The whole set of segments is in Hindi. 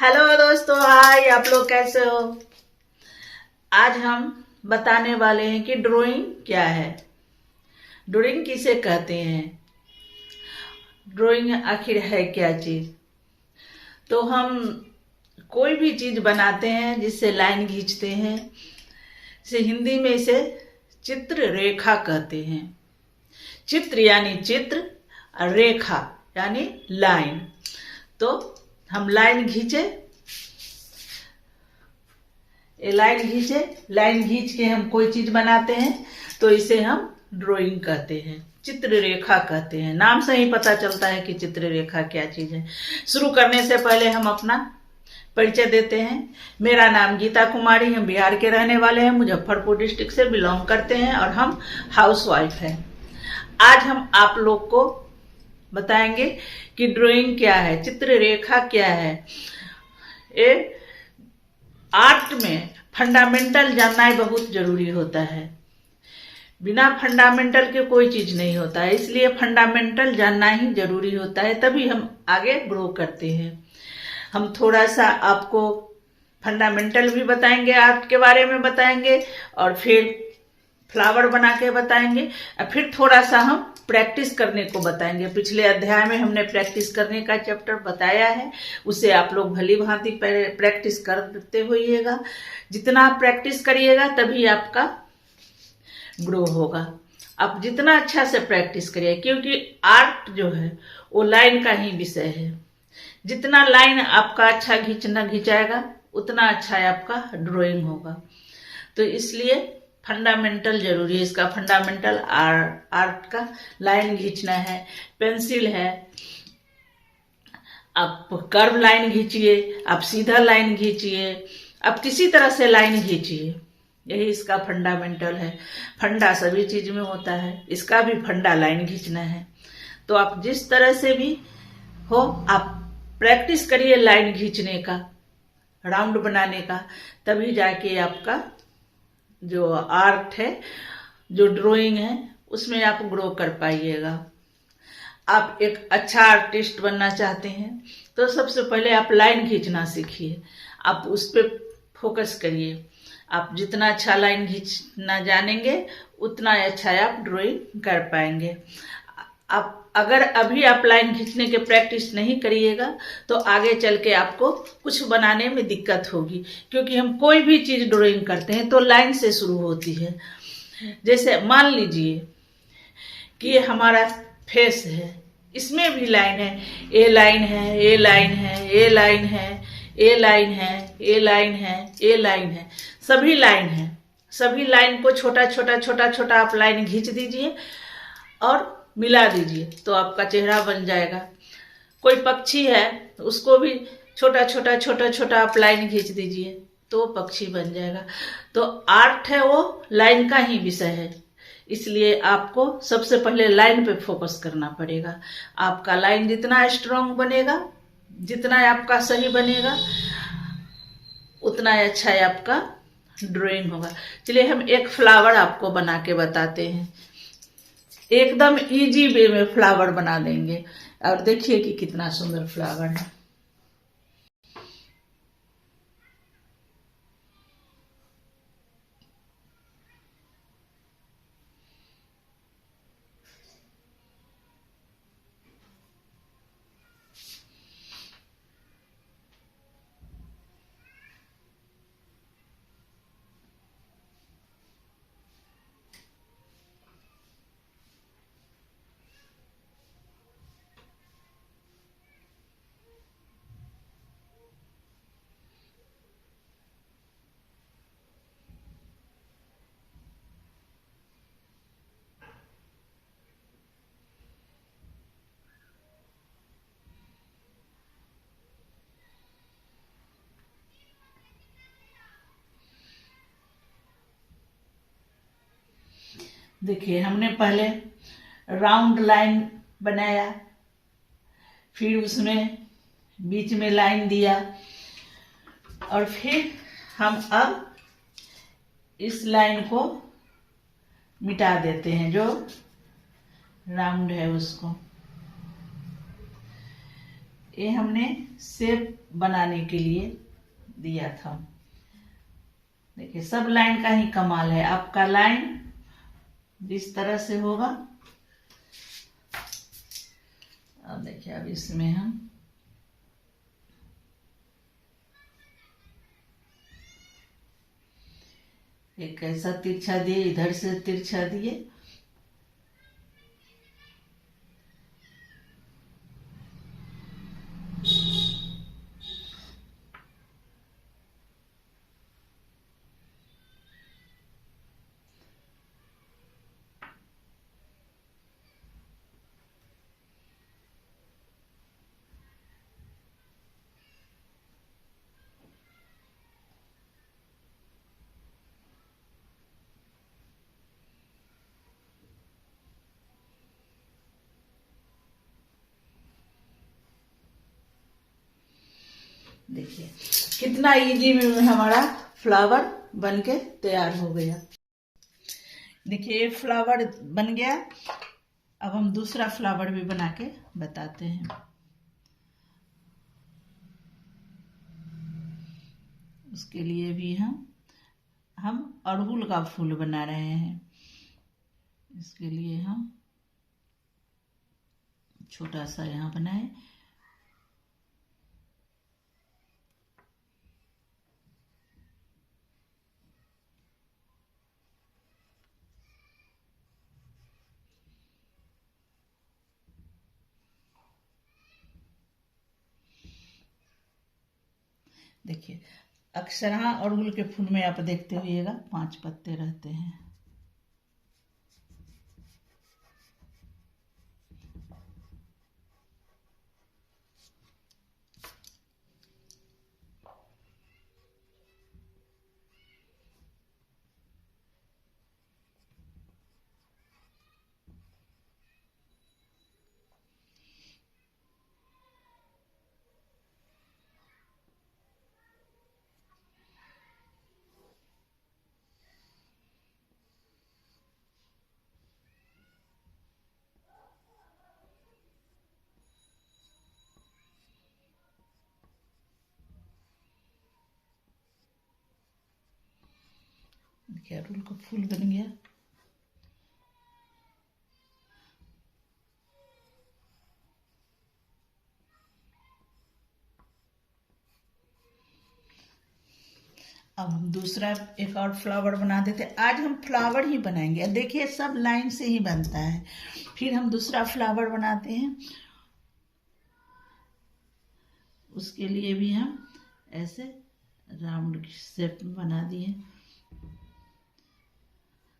हेलो दोस्तों, हाय। आप लोग कैसे हो? आज हम बताने वाले हैं कि ड्राइंग क्या है, ड्राइंग किसे कहते हैं, ड्राइंग आखिर है क्या चीज। तो हम कोई भी चीज बनाते हैं जिससे लाइन खींचते हैं, इसे हिंदी में इसे चित्र रेखा कहते हैं। चित्र यानी चित्र और रेखा यानी लाइन। तो हम लाइन खींचे, लाइन खींच के हम कोई चीज बनाते हैं तो इसे हम ड्राइंग कहते हैं, चित्र रेखा कहते हैं। नाम से ही पता चलता है कि चित्र रेखा क्या चीज है। शुरू करने से पहले हम अपना परिचय देते हैं। मेरा नाम गीता कुमारी, हम बिहार के रहने वाले हैं, मुजफ्फरपुर डिस्ट्रिक्ट से बिलोंग करते हैं और हम हाउस वाइफ हैं। आज हम आप लोग को बताएंगे कि ड्राइंग क्या है, चित्र रेखा क्या है। ये आर्ट में फंडामेंटल जानना ही बहुत जरूरी होता है। बिना फंडामेंटल के कोई चीज नहीं होता है, इसलिए फंडामेंटल जानना ही जरूरी होता है, तभी हम आगे ग्रो करते हैं। हम थोड़ा सा आपको फंडामेंटल भी बताएंगे, आर्ट के बारे में बताएंगे, और फिर फ्लावर बना के बताएंगे, और फिर थोड़ा सा हम प्रैक्टिस करने को बताएंगे। पिछले अध्याय में हमने प्रैक्टिस करने का चैप्टर बताया है, उसे आप लोग भली भांति प्रैक्टिस करते होइएगा। जितना आप प्रैक्टिस करिएगा तभी आपका ग्रो होगा। आप जितना अच्छा से प्रैक्टिस करिए, क्योंकि आर्ट जो है वो लाइन का ही विषय है। जितना लाइन आपका अच्छा खिंचाएगा उतना अच्छा आपका ड्राइंग होगा। तो इसलिए फंडामेंटल जरूरी है। इसका फंडामेंटल आर्ट का लाइन खींचना है, पेंसिल है, आप कर्व लाइन खींचिए, आप सीधा लाइन खींचिए, आप किसी तरह से लाइन खींचिए, यही इसका फंडामेंटल है। फंडा सभी चीज में होता है, इसका भी फंडा लाइन खींचना है। तो आप जिस तरह से भी हो, आप प्रैक्टिस करिए लाइन खींचने का, राउंड बनाने का, तभी जाके आपका जो आर्ट है, जो ड्राइंग है, उसमें आप ग्रो कर पाइएगा। आप एक अच्छा आर्टिस्ट बनना चाहते हैं तो सबसे पहले आप लाइन खींचना सीखिए, आप उस पर फोकस करिए। आप जितना अच्छा लाइन खींचना जानेंगे उतना अच्छा आप ड्राइंग कर पाएंगे। आप अगर अभी आप लाइन खींचने के प्रैक्टिस नहीं करिएगा तो आगे चल के आपको कुछ बनाने में दिक्कत होगी, क्योंकि हम कोई भी चीज ड्राइंग करते हैं तो लाइन से शुरू होती है। जैसे मान लीजिए कि ये हमारा फेस है, इसमें भी लाइन है, ए लाइन है, ए लाइन है, ए लाइन है, ए लाइन है, ए लाइन है, ए लाइन है, सभी लाइन है। सभी लाइन को छोटा छोटा छोटा छोटा आप लाइन खींच दीजिए और मिला दीजिए तो आपका चेहरा बन जाएगा। कोई पक्षी है उसको भी छोटा छोटा छोटा छोटा आप लाइन खींच दीजिए तो पक्षी बन जाएगा। तो आर्ट है वो लाइन का ही विषय है, इसलिए आपको सबसे पहले लाइन पे फोकस करना पड़ेगा। आपका लाइन जितना स्ट्रांग बनेगा, जितना आपका सही बनेगा, उतना अच्छा आपका ड्राइंग होगा। चलिए हम एक फ्लावर आपको बना के बताते हैं, एकदम इजी वे में फ्लावर बना देंगे, और देखिए कि कितना सुंदर फ्लावर है। देखिए हमने पहले राउंड लाइन बनाया, फिर उसमें बीच में लाइन दिया, और फिर हम अब इस लाइन को मिटा देते हैं, जो राउंड है उसको। ये हमने शेप बनाने के लिए दिया था। देखिए सब लाइन का ही कमाल है। आपका लाइन जिस तरह से होगा, अब देखिए अब इसमें हम एक ऐसा तिरछा दिए, इधर से तिरछा दिए, देखिए कितना इजी में हमारा फ्लावर बनके तैयार हो गया। देखिए फ्लावर बन गया। अब हम दूसरा फ्लावर भी बना के बताते हैं। उसके लिए भी हम अड़हुल का फूल बना रहे हैं। इसके लिए हम छोटा सा यहाँ बनाए। देखिए अक्सर अड़हुल के फूल में आप देखते होइएगा 5 पत्ते रहते हैं। देखिए अड़हुल का फूल बन गया। अब हम दूसरा एक और फ्लावर बना देते हैं। आज हम फ्लावर ही बनाएंगे। देखिए सब लाइन से ही बनता है। फिर हम दूसरा फ्लावर बनाते हैं। उसके लिए भी हम ऐसे राउंड शेप बना दिए।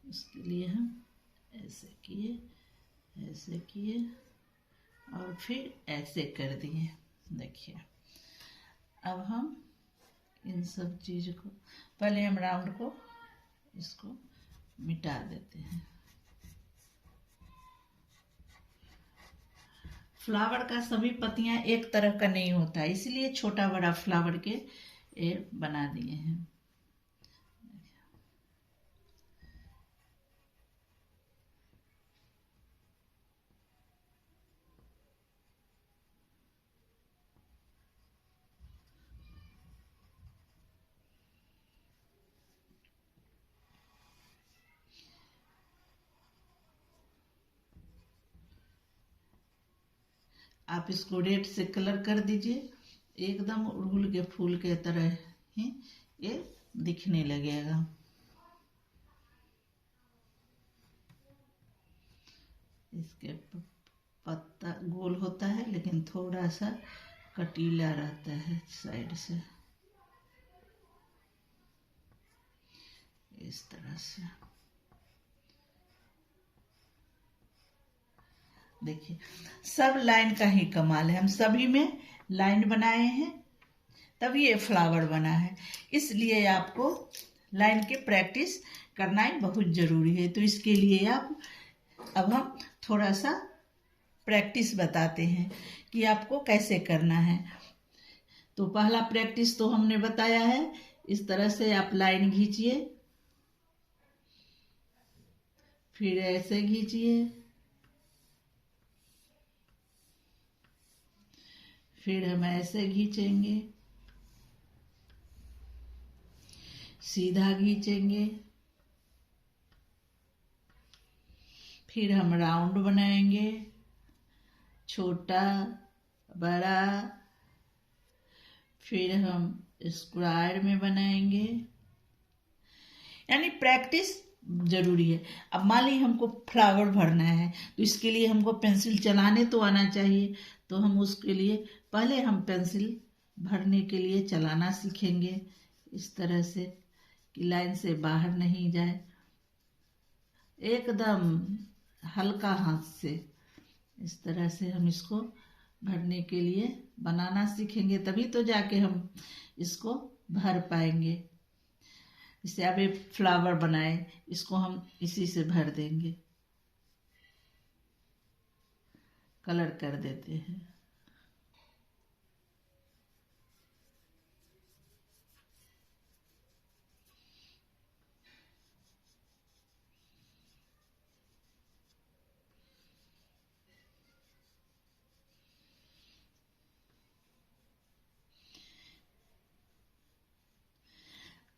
उसके लिए हम ऐसे किए और फिर ऐसे कर दिए। देखिए अब हम इन सब चीज़ को पहले हम राउंड को इसको मिटा देते हैं। फ्लावर का सभी पत्तियां एक तरह का नहीं होता, इसलिए छोटा बड़ा फ्लावर के ये बना दिए हैं। आप इसको रेड से कलर कर दीजिए, एकदम अड़हुल के फूल के तरह ही ये दिखने लगेगा। इसके पत्ता गोल होता है लेकिन थोड़ा सा कटीला रहता है साइड से, इस तरह से। देखिए सब लाइन का ही कमाल है। हम सभी में लाइन बनाए हैं तभी ये फ्लावर बना है। इसलिए आपको लाइन की प्रैक्टिस करना ही बहुत ज़रूरी है। तो इसके लिए अब हम थोड़ा सा प्रैक्टिस बताते हैं कि आपको कैसे करना है। तो पहला प्रैक्टिस तो हमने बताया है, इस तरह से आप लाइन खींचिए, फिर ऐसे खींचिए, फिर हम ऐसे खींचेंगे, सीधा खींचेंगे, फिर हम राउंड बनाएंगे, छोटा बड़ा, फिर हम स्क्वायर में बनाएंगे। यानी प्रैक्टिस जरूरी है। अब मान ली हमको फ्लावर भरना है तो इसके लिए हमको पेंसिल चलाने तो आना चाहिए, तो हम उसके लिए पहले हम पेंसिल भरने के लिए चलाना सीखेंगे, इस तरह से कि लाइन से बाहर नहीं जाए, एकदम हल्का हाथ से इस तरह से हम इसको भरने के लिए बनाना सीखेंगे, तभी तो जाके हम इसको भर पाएंगे। जैसे अब एक फ्लावर बनाए, इसको हम इसी से भर देंगे, कलर कर देते हैं।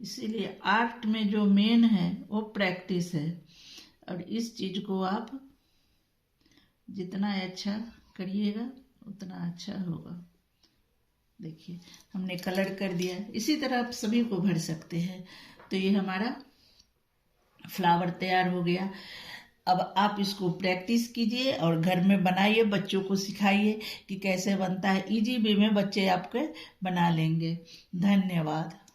इसीलिए आर्ट में जो मेन है वो प्रैक्टिस है, और इस चीज को आप जितना अच्छा करिएगा उतना अच्छा होगा। देखिए हमने कलर कर दिया, इसी तरह आप सभी को भर सकते हैं। तो ये हमारा फ्लावर तैयार हो गया। अब आप इसको प्रैक्टिस कीजिए और घर में बनाइए, बच्चों को सिखाइए कि कैसे बनता है। इजी वे में बच्चे आपके बना लेंगे। धन्यवाद।